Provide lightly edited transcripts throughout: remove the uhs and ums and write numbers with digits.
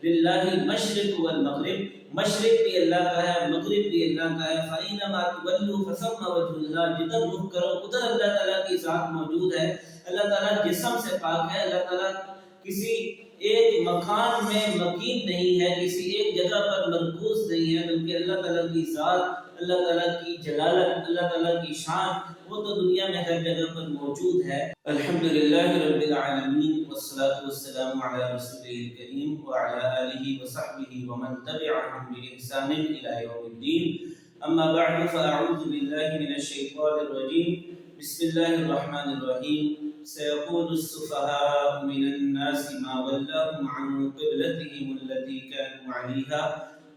للہ مشرق والمغرب، مشرق بھی اللہ کا ہے، مغرب بھی اللہ کا ہے، فَإِنَّمَا تُوَلُّوا فَثَمَّ وَجْهُ اللَّهِ، جدھر رخ کرو ادھر اللہ تعالیٰ کی ذات موجود ہے۔ اللہ تعالیٰ جسم سے پاک ہے، اللہ تعالیٰ کسی ایک مکان میں مقیم نہیں ہے، کسی ایک جگہ پر مرکوز نہیں ہے، بلکہ اللہ تعالیٰ کی ذات، اللہ تعالیٰ کی جلالت، اللہ تعالیٰ کی شان وہ تو دنیا میں ہر جگہ پر موجود ہے۔ الحمدللہ رب العالمین والصلاة والسلام علی رسولہ الکریم وعلی آلہ وصحبہ ومن تبعہم بإحسان الی یوم الدین، اما بعد فاعوذ باللہ من الشیطان الرجیم، بسم اللہ الرحمن الرحیم۔ سيقول السفهاء من الناس ما ولاهم عن قبلتهم التي كانوا عليها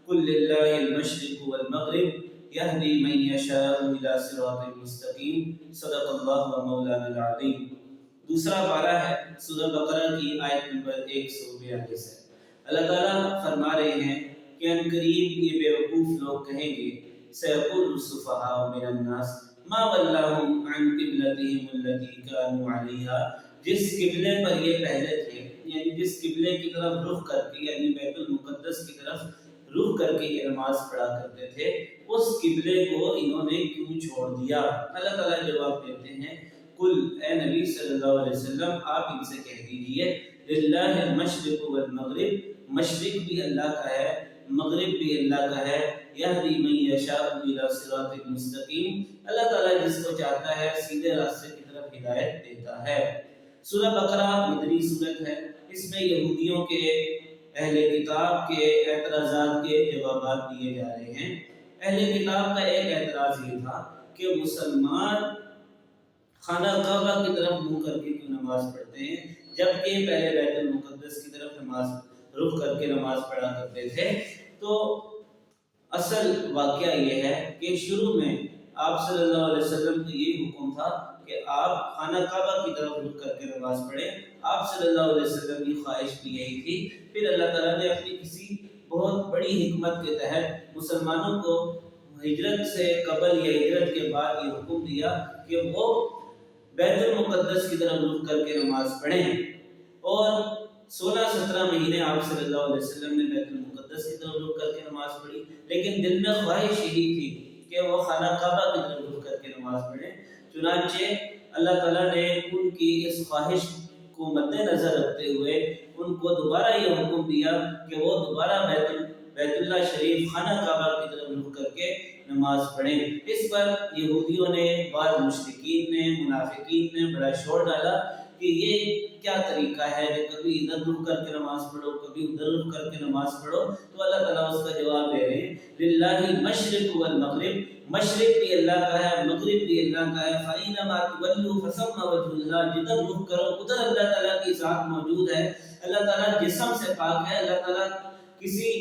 قل لله المشرق والمغرب يهدي من يشاء إلى صراط مستقيم، صدق اللہ مولانا العظیم۔ دوسرا پارہ ہے سورہ بقرہ کی آیت نمبر 142 ہے۔ اللہ تعالیٰ فرما رہے ہیں کہ ان قریب یہ بیوقوف لوگ کہیں گے، سيقول السفهاء من الناس ما ولاهم عن قبلتهم التي كانوا عليها، جس قبلے پر یہ پہلے تھے، یعنی جس قبلے کی طرف رخ کر کے، یعنی بیت المقدس کی طرف رخ کر کے یہ نماز پڑھا کرتے تھے، اس قبلے کو انہوں نے کیوں چھوڑ دیا؟ اللہ تعالیٰ جواب دیتے ہیں، قل اے نبی صلی اللہ علیہ وسلم آپ ان سے کہہ دیجئے، للہ المشرق والمغرب، مشرق بھی اللہ کا ہے، مغرب بھی اللہ کا ہے، یہدی من یشاء الی صراط مستقیم، اللہ تعالیٰ جس کو چاہتا ہے سیدھے راستے کی طرف ہدایت دیتا ہے۔ سورہ بقرہ مدنی سورت ہے، اس میں یہودیوں کے، اہل کتاب کے اعتراضات کے جوابات دیے جا رہے ہیں۔ اہل کتاب کا ایک اعتراض یہ تھا کہ مسلمان خانہ کعبہ کی طرف منہ کر کے کیوں نماز پڑھتے ہیں، جبکہ پہلے بیت المقدس کی طرف نماز رخ کر کے نماز پڑھا کرتے تھے۔ تو اصل واقعہ یہ ہے کہ شروع میں آپ صلی اللہ علیہ وسلم کو یہ حکم تھا کہ آپ خانہ کعبہ کی طرف رخ کر کے نماز پڑھیں، آپ صلی اللہ علیہ وسلم کی خواہش بھی یہی تھی۔ پھر اللہ تعالیٰ نے اپنی کسی بہت بڑی حکمت کے تحت مسلمانوں کو ہجرت سے قبل یا ہجرت کے بعد یہ حکم دیا کہ وہ بیت المقدس کی طرف رخ کر کے نماز پڑھیں، اور 16-17 مہینے آپ صلی اللہ علیہ وسلم نے بیت المقدس کی طرف رخ کر کے نماز پڑھی، لیکن دل میں خواہش یہی تھی کہ وہ خانہ کعبہ کی طرف رخ کر کے نماز پڑھیں۔ چنانچہ اللہ تعالیٰ نے ان کی اس خواہش کو مد نظر رکھتے ہوئے ان کو دوبارہ یہ حکم دیا کہ وہ دوبارہ بیت اللہ شریف خانہ کعبہ کی طرف رخ کر کے نماز پڑھیں۔ اس پر یہودیوں نے، بعض مشرکین نے، منافقین نے بڑا شور ڈالا کہ یہ کیا طریقہ ہے کہ کبھی ادھر رخ کر کے نماز پڑھو، کبھی ادھر رخ کر کے نماز پڑھو۔ تو اللہ تعالیٰ اس کا جواب دے رہے ہیں، للہ مشرق والمغرب، مشرق بھی اللہ کا ہے، مغرب بھی اللہ کا ہے، فَإِنَّمَا تُوَلُّوا فَثَمَّ وَجْهُ اللَّهِ، جدھر رخ کرو ادھر اللہ تعالیٰ کی ذات موجود ہے۔ اللہ تعالیٰ جسم سے پاک ہے، اللہ تعالیٰ کسی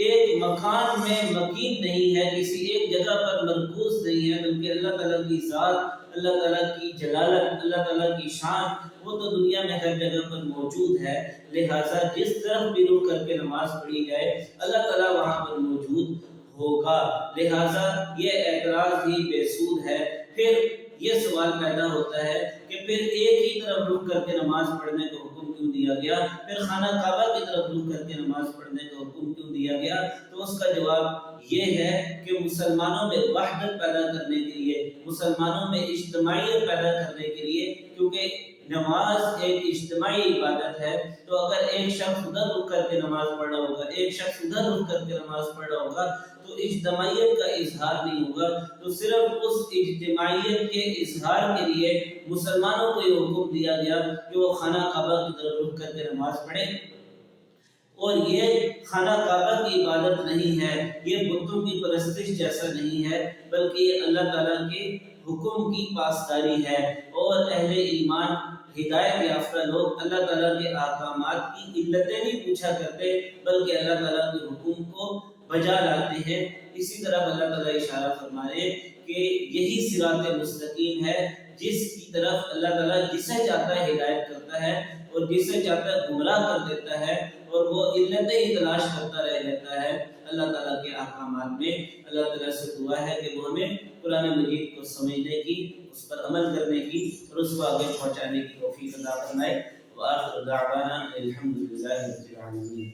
ایک مکان میں مقیم نہیں ہے، کسی ایک جگہ پر مرکوز نہیں ہے، بلکہ اللہ تعالیٰ کی ذات، اللہ تعالیٰ کی جلالت، اللہ تعالیٰ کی شان وہ تو دنیا میں ہر جگہ پر موجود ہے، لہٰذا جس طرف بھی رخ کر کے نماز پڑھی جائے اللہ تعالیٰ وہاں پر موجود ہوگا، لہٰذا یہ اعتراض ہی بے سود ہے۔ پھر یہ سوال پیدا ہوتا ہے کہ پھر ایک ہی طرف رخ کر کے نماز پڑھنے کا حکم کیوں دیا گیا، پھر خانہ کعبہ کی طرف رخ کر کے نماز پڑھنے کا حکم کیوں دیا گیا؟ تو اس کا جواب یہ ہے کہ مسلمانوں میں وحدت پیدا کرنے کے لیے، مسلمانوں میں اجتماعیت پیدا کرنے کے لیے، کیونکہ نماز ایک اجتماعی عبادت ہے، تو اگر ایک شخص ادھر رخ کر کے نماز پڑھ رہا ہوگا، ایک شخص ادھر رخ کر کے نماز پڑھ رہا ہوگا، تو اجتماعیت کا اظہار نہیں ہوگا۔ تو صرف اس اجتماعیت کے اظہار کے لیے مسلمانوں کو یہ حکم دیا گیا کہ وہ خانہ کعبہ کی طرف رخ کر کے نماز پڑھیں، اور یہ خانہ کعبہ کی عبادت نہیں ہے، یہ بتوں کی پرستش جیسا نہیں ہے، بلکہ یہ اللہ تعالیٰ کے حکم کی پاسداری ہے۔ اور اہل ایمان ہدایت یافتہ لوگ اللہ تعالیٰ کے احکامات کی علتیں نہیں پوچھا کرتے، بلکہ اللہ تعالیٰ کے حکم کو بجا لاتے ہیں۔ اسی طرح اللہ تعالیٰ اشارہ فرمائے کہ یہی صراط مستقیم ہے، جس کی طرف اللہ تعالیٰ جسے چاہتا ہے ہدایت کرتا ہے، اور جسے چاہتا ہے گمراہ کر دیتا ہے، اور وہ علتیں ہی تلاش کرتا رہ جاتا ہے اللہ تعالیٰ کے احکامات میں۔ اللہ تعالیٰ سے دعا ہے کہ وہ ہمیں قرآن مجید کو سمجھنے کی، اس پر عمل کرنے کی اور اس کو آگے پہنچانے کی توفیق عطا فرمائے۔ وآخر دعوانا الحمدللہ رب العالمین۔